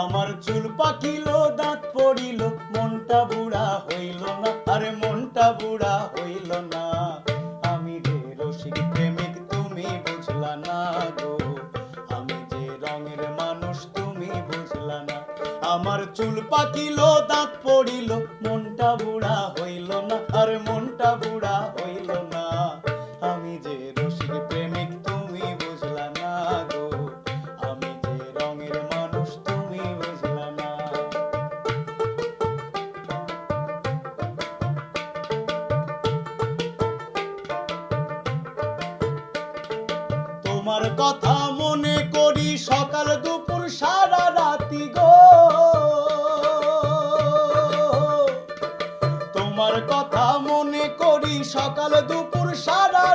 আমার চুল পাকিল দাঁত পড়িল মনটা বুড়া হইল না, আরে মনটা বুড়া হইল না। আমি যে রসিক প্রেমিক তুমি বুঝলা না গো, আমি যে রঙের মানুষ তুমি বুঝলা না। আমার চুল পাকিল দাঁত পড়িল মনটা বুড়া হইল না, আরে মনটা বুড়া হইল না। আমি যে রসিক প্রেমিক তুমি বুঝলা না গো, আমি যে রঙের মানুষ তুমি বুঝলা না। তোমার কথা মনে করি সকাল দুপুর সারা রাতি গো, তোমার কথা মনে করি সকাল দুপুর সারা